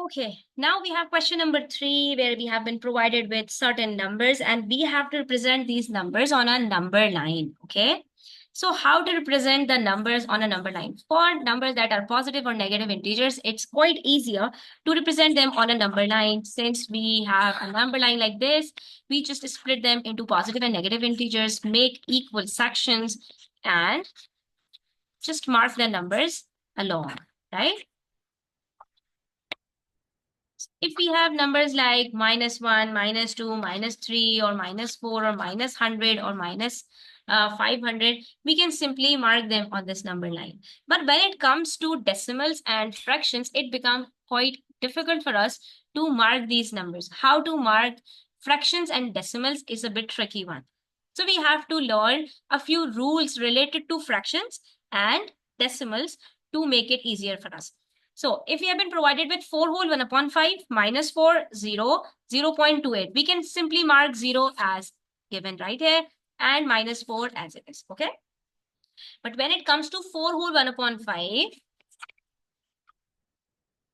Okay, now we have question number 3 where we have been provided with certain numbers and we have to represent these numbers on a number line. Okay, so how to represent the numbers on a number line? For numbers that are positive or negative integers, it's quite easier to represent them on a number line. Since we have a number line like this, we just split them into positive and negative integers, make equal sections, and just mark the numbers along, right? If we have numbers like -1, -2, -3, or -4, or -100, or -500, we can simply mark them on this number line. But when it comes to decimals and fractions, it becomes quite difficult for us to mark these numbers. How to mark fractions and decimals is a bit tricky one. So we have to learn a few rules related to fractions and decimals to make it easier for us. So if we have been provided with 4 whole 1 upon 5 minus 4, 0, 0.28, we can simply mark 0 as given right here and minus 4 as it is, okay? But when it comes to 4 whole 1 upon 5,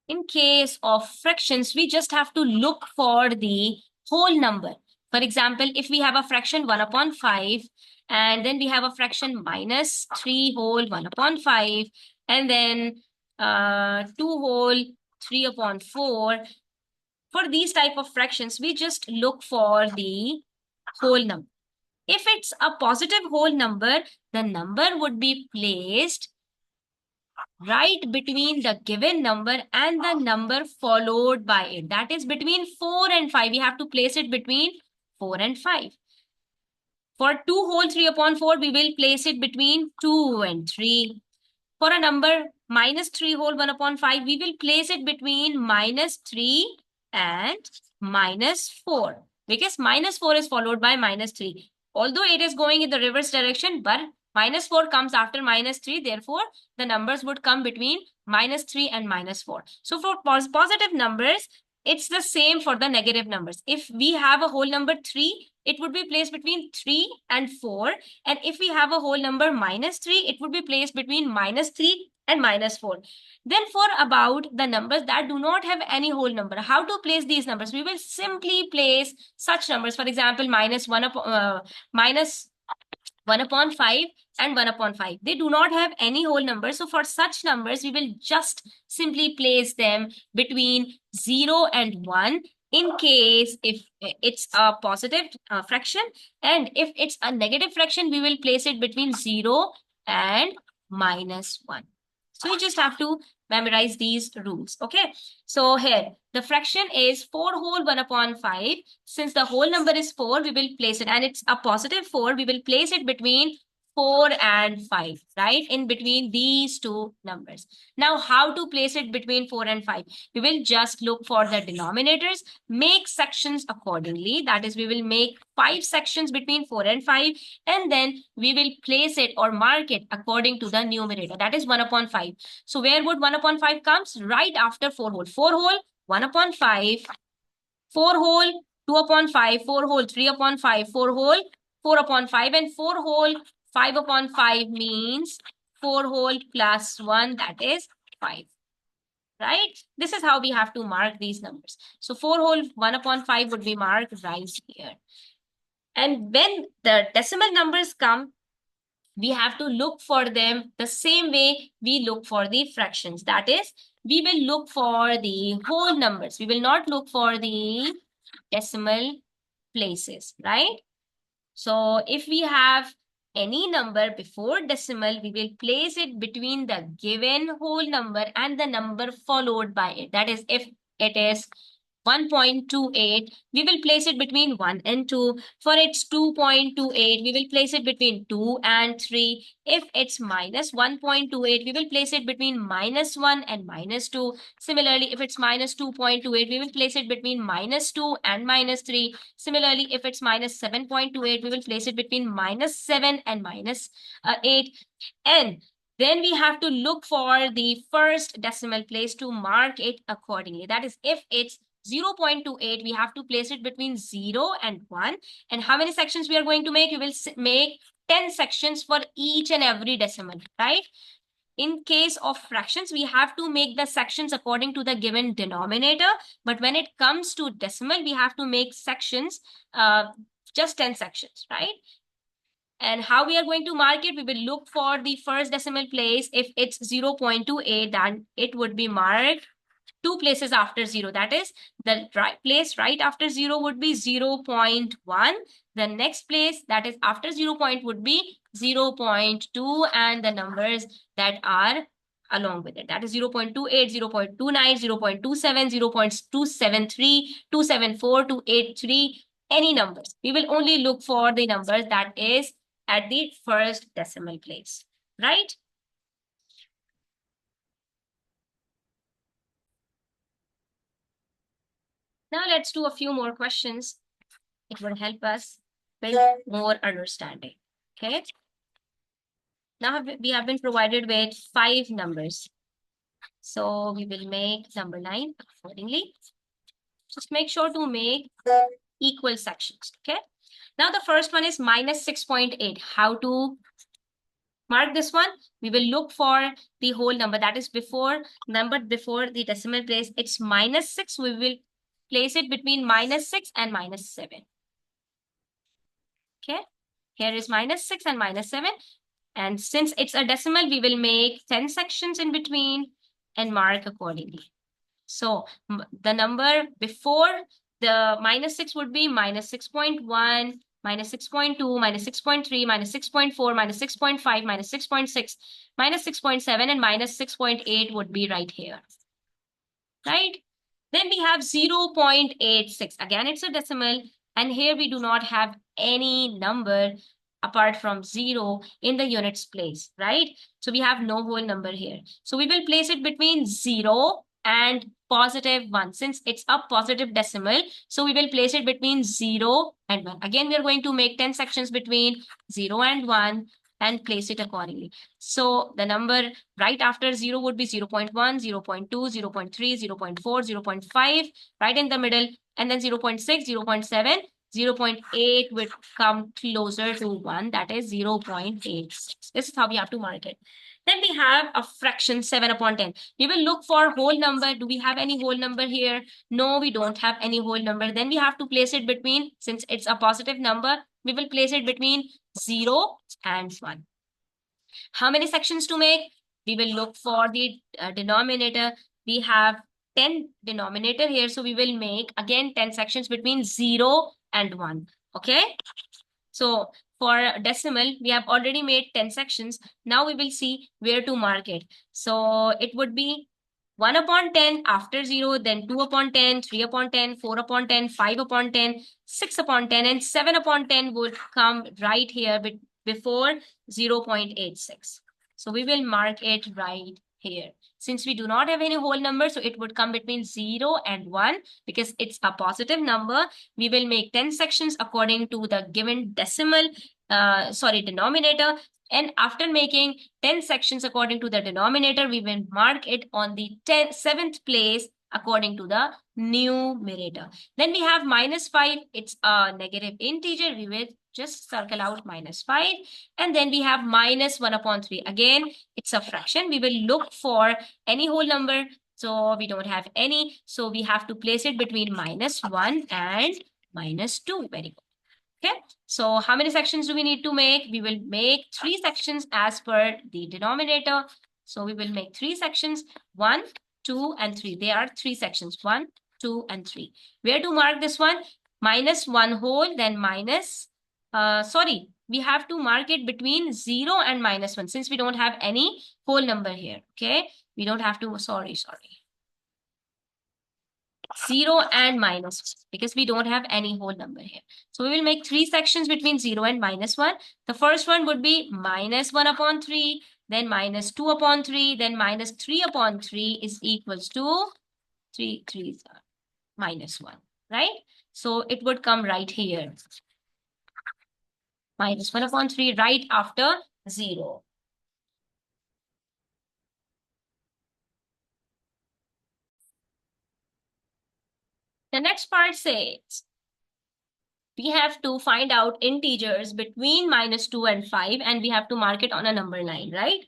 in case of fractions, we just have to look for the whole number. For example, if we have a fraction 1 upon 5, and then we have a fraction minus 3 whole 1 upon 5, and then 2 whole 3 upon 4. For these type of fractions, we just look for the whole number. If it's a positive whole number, the number would be placed right between the given number and the number followed by it. That is between 4 and 5. We have to place it between 4 and 5. For 2 whole 3 upon 4, we will place it between 2 and 3. For a number minus 3 whole 1 upon 5, we will place it between -3 and -4. Because -4 is followed by -3. Although it is going in the reverse direction, but -4 comes after -3. Therefore, the numbers would come between -3 and -4. So for positive numbers, it's the same for the negative numbers. If we have a whole number 3, it would be placed between 3 and 4. And if we have a whole number -3, it would be placed between -3 and -4. Then for about the numbers that do not have any whole number, how to place these numbers? We will simply place such numbers. For example, -1 upon 5 and 1 upon 5. They do not have any whole number. So for such numbers, we will just simply place them between 0 and 1 in case if it's a positive fraction. And if it's a negative fraction, we will place it between 0 and -1. So you just have to memorize these rules. Okay. So here the fraction is 4 whole 1 upon 5. Since the whole number is 4, we will place it, and it's a positive 4. We will place it between 4 and 5, right? In between these two numbers. Now, how to place it between 4 and 5? We will just look for the denominators, make sections accordingly. That is, we will make 5 sections between 4 and 5, and then we will place it or mark it according to the numerator. That is 1 upon 5. So where would 1 upon 5 comes? Right after 4 whole. 4 whole, 1 upon 5, 4 whole, 2 upon 5, 4 whole, 3 upon 5, 4 whole, 4 upon 5, and 4 whole, 5 upon 5 means 4 whole plus 1, that is 5. Right? This is how we have to mark these numbers. So 4 whole 1 upon 5 would be marked right here. And when the decimal numbers come, we have to look for them the same way we look for the fractions. That is, we will look for the whole numbers. We will not look for the decimal places, right? So if we have any number before decimal, we will place it between the given whole number and the number followed by it. That is, if it is 1.28, we will place it between 1 and 2. For it's 2.28, we will place it between 2 and 3. If it's -1.28, we will place it between -1 and -2. Similarly, if it's -2.28, we will place it between -2 and -3. Similarly, if it's -7.28, we will place it between -7 and -8. And then we have to look for the first decimal place to mark it accordingly. That is, if it's 0.28, we have to place it between 0 and 1. And how many sections we are going to make? We will make 10 sections for each and every decimal, right? in case of fractions, we have to make the sections according to the given denominator. But when it comes to decimal, we have to make sections, just 10 sections, right? And how we are going to mark it, we will look for the first decimal place. If it's 0.28, then it would be marked two places after 0. That is, the place right after 0 would be 0.1. The next place that is after 0 point would be 0.2, and the numbers that are along with it. That is 0.28, 0.29, 0.27, 0.273, 274, 283, any numbers. We will only look for the numbers that is at the first decimal place, right? Now let's do a few more questions. It will help us with more understanding. Okay. Now we have been provided with 5 numbers. So we will make number 9 accordingly. Just make sure to make equal sections. Okay. Now the first one is minus 6.8. How to mark this one? We will look for the whole number, that is before the decimal place. It's minus 6. We will place it between minus 6 and minus 7. Okay, here is minus 6 and minus 7. And since it's a decimal, we will make 10 sections in between and mark accordingly. So the number before the minus 6 would be minus 6.1, minus 6.2, minus 6.3, minus 6.4, minus 6.5, minus 6.6, minus 6.7, and minus 6.8 would be right here. Right? Then we have 0.86. Again, it's a decimal. And here we do not have any number apart from 0 in the units place, right? So we have no whole number here. So we will place it between 0 and positive 1. Since it's a positive decimal, so we will place it between 0 and 1. Again, we are going to make 10 sections between 0 and 1 and place it accordingly. So the number right after 0 would be 0.1, 0.2, 0.3, 0.4, 0.5, right in the middle, and then 0.6, 0.7, 0.8 would come closer to 1, that is 0.86. This is how we have to mark it. Then we have a fraction 7 upon 10. We will look for whole number. Do we have any whole number here? No, we don't have any whole number. Then we have to place it between, since it's a positive number, we will place it between 0 and 1. How many sections to make? We will look for the denominator. We have 10 denominator here, so we will make again 10 sections between 0 and 1. Okay. So for decimal, we have already made 10 sections. Now we will see where to mark it. So it would be 1 upon 10 after 0, then 2 upon 10, 3 upon 10, 4 upon 10, 5 upon 10, 6 upon 10, and 7 upon 10 would come right here before 0.86. So we will mark it right here. Since we do not have any whole number, so it would come between 0 and 1 because it's a positive number. We will make 10 sections according to the given denominator. And after making 10 sections according to the denominator, we will mark it on the 7th place according to the numerator. Then we have minus 5. It's a negative integer. We will just circle out minus 5. And then we have minus 1 upon 3. Again, it's a fraction. We will look for any whole number. So we don't have any. So we have to place it between minus 1 and minus 2. Very good. Okay, so how many sections do we need to make? We will make 3 sections as per the denominator. So we will make 3 sections, 1, 2, and 3. There are 3 sections, 1, 2, and 3. Where to mark this one? Minus 1 whole, then minus, we have to mark it between 0 and minus 1 since we don't have any whole number here. Okay, we don't have to, sorry. 0 and minus 1 because we don't have any whole number here. So we will make 3 sections between 0 and minus 1. The first one would be minus 1 upon 3, then minus 2 upon 3, then minus 3 upon 3 is equals to 3 3s are minus 1, right? So it would come right here. Minus 1 upon 3 right after 0. The next part says, we have to find out integers between minus 2 and 5, and we have to mark it on a number line, right?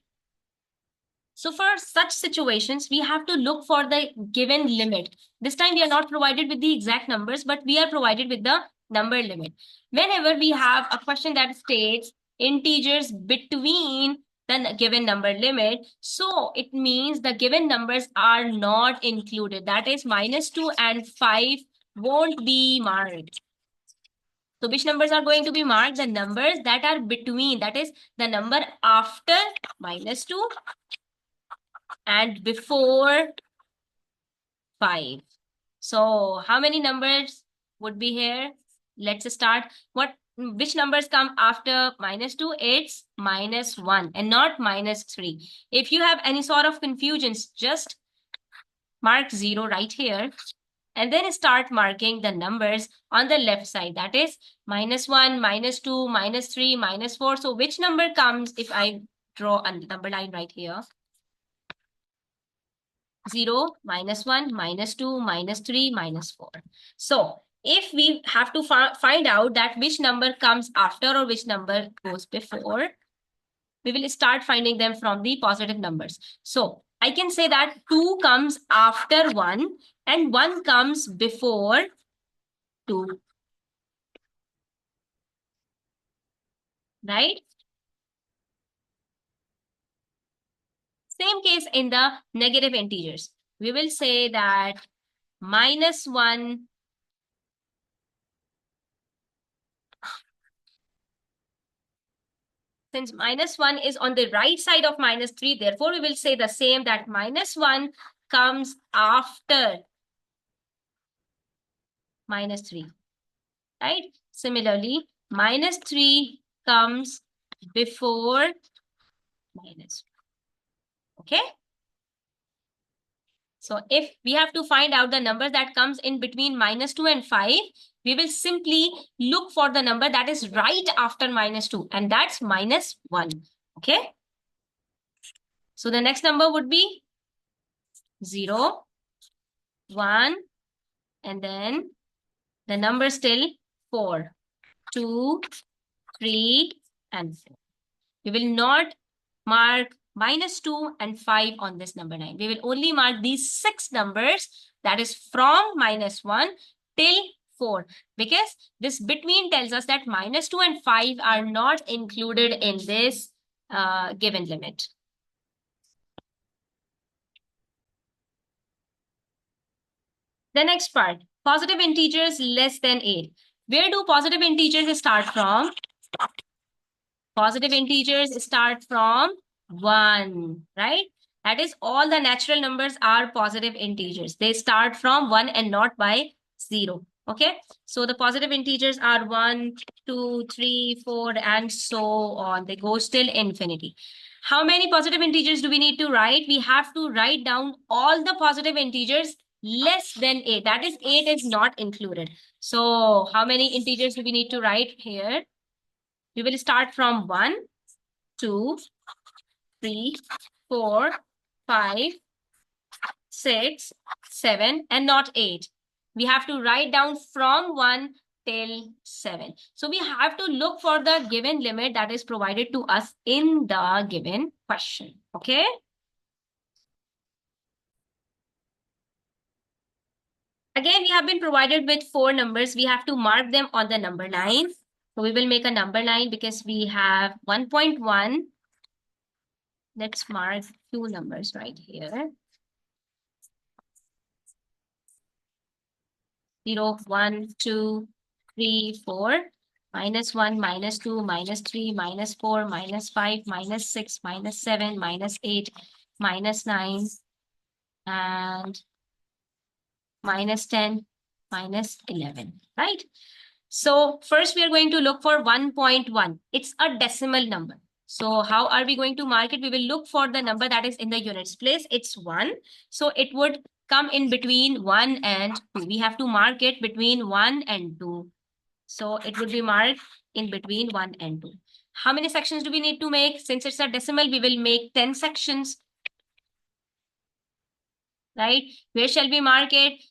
So for such situations, we have to look for the given limit. This time we are not provided with the exact numbers, but we are provided with the number limit. Whenever we have a question that states integers between the given number limit, so it means the given numbers are not included. That is -2 and 5 won't be marked. So which numbers are going to be marked? The numbers that are between, that is the number after -2 and before 5. So how many numbers would be here? Let's start. Which numbers come after -2? It's -1 and not -3. If you have any sort of confusions, just mark 0 right here and then start marking the numbers on the left side. That is -1, -2, -3, -4. So which number comes if I draw a number line right here? 0, -1, -2, -3, -4. So if we have to find out that which number comes after or which number goes before, we will start finding them from the positive numbers. So I can say that 2 comes after 1 and 1 comes before 2. Right? Same case in the negative integers. We will say that -1, since -1 is on the right side of -3, therefore we will say the same, that -1 comes after -3, right? Similarly, -3 comes before -1. Okay? So if we have to find out the number that comes in between -2 and 5, we will simply look for the number that is right after -2, and that's -1. Okay? So the next number would be 0, 1, and then the number still 4, 2, 3, and 4. We will not mark -2 and 5 on this number line. We will only mark these 6 numbers, that is from -1 till 4, because this between tells us that -2 and 5 are not included in this given limit. The next part, positive integers less than 8. Where do positive integers start from? Positive integers start from 1, right? That is, all the natural numbers are positive integers. They start from 1 and not by 0. Okay, so the positive integers are 1, 2, 3, 4, and so on. They go till infinity. How many positive integers do we need to write? We have to write down all the positive integers less than 8. That is, 8 is not included. So how many integers do we need to write here? We will start from 1, 2, 3, 4, 5, 6, 7, and not 8. We have to write down from 1 till 7. So we have to look for the given limit that is provided to us in the given question. Okay? Again, we have been provided with 4 numbers. We have to mark them on the number line. So we will make a number line because we have 1.1. Let's mark 2 numbers right here. 0, 1, 2, 3, 4, -1, -2, -3, -4, -5, -6, -7, -8, -9, and -10, -11, right? So first we are going to look for 1.1. It's a decimal number. So how are we going to mark it? We will look for the number that is in the units place. It's 1. So it would come in between 1 and 2. We have to mark it between 1 and 2. So it would be marked in between 1 and 2. How many sections do we need to make? Since it's a decimal, we will make 10 sections. Right? Where shall we mark it?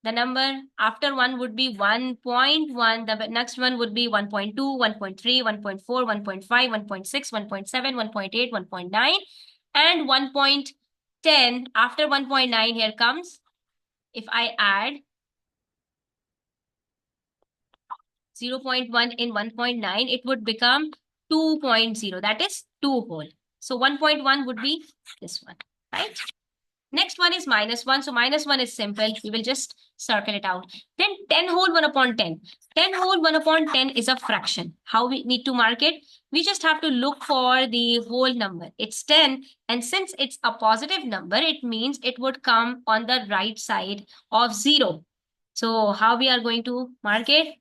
The number after 1 would be 1.1. The next one would be 1.2, 1.3, 1.4, 1.5, 1.6, 1.7, 1.8, 1.9. and 1.10 after 1.9 here comes. If I add 0.1 in 1.9, it would become 2.0. That is 2 whole. So 1.1 would be this one, right? Next one is -1. So -1 is simple. We will just circle it out. Then 10 whole 1 upon 10. 10 whole 1 upon 10 is a fraction. How we need to mark it? We just have to look for the whole number. It's 10. And since it's a positive number, it means it would come on the right side of 0. So how we are going to mark it?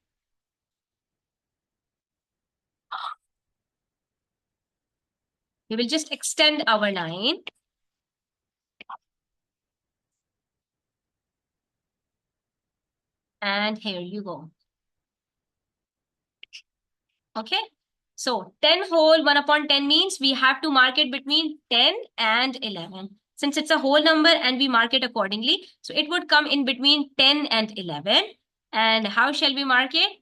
We will just extend our line. And here you go. Okay. So 10 whole 1 upon 10 means we have to mark it between 10 and 11. Since it's a whole number and we mark it accordingly, so it would come in between 10 and 11. And how shall we mark it?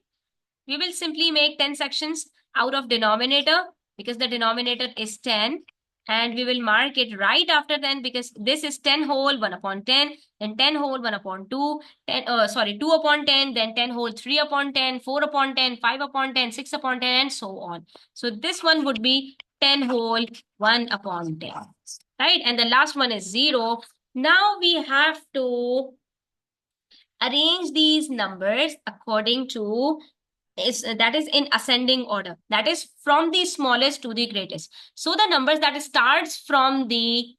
We will simply make 10 sections out of denominator because the denominator is 10. And we will mark it right after 10 because this is 10 whole 1 upon 10, then 10 whole 1 upon 2, 2 upon 10, then 10 whole 3 upon 10, 4 upon 10, 5 upon 10, 6 upon 10, and so on. So this one would be 10 whole 1 upon 10, right? And the last one is 0. Now we have to arrange these numbers according to that is in ascending order, that is from the smallest to the greatest. So the numbers that starts from the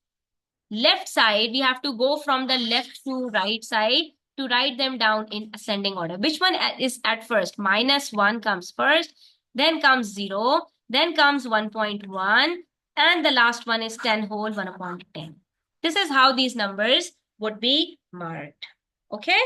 left side, we have to go from the left to right side to write them down in ascending order. Which one is at first? -1 comes first, then comes 0, then comes 1.1, and the last one is 10 whole 1 upon 10. This is how these numbers would be marked. Okay.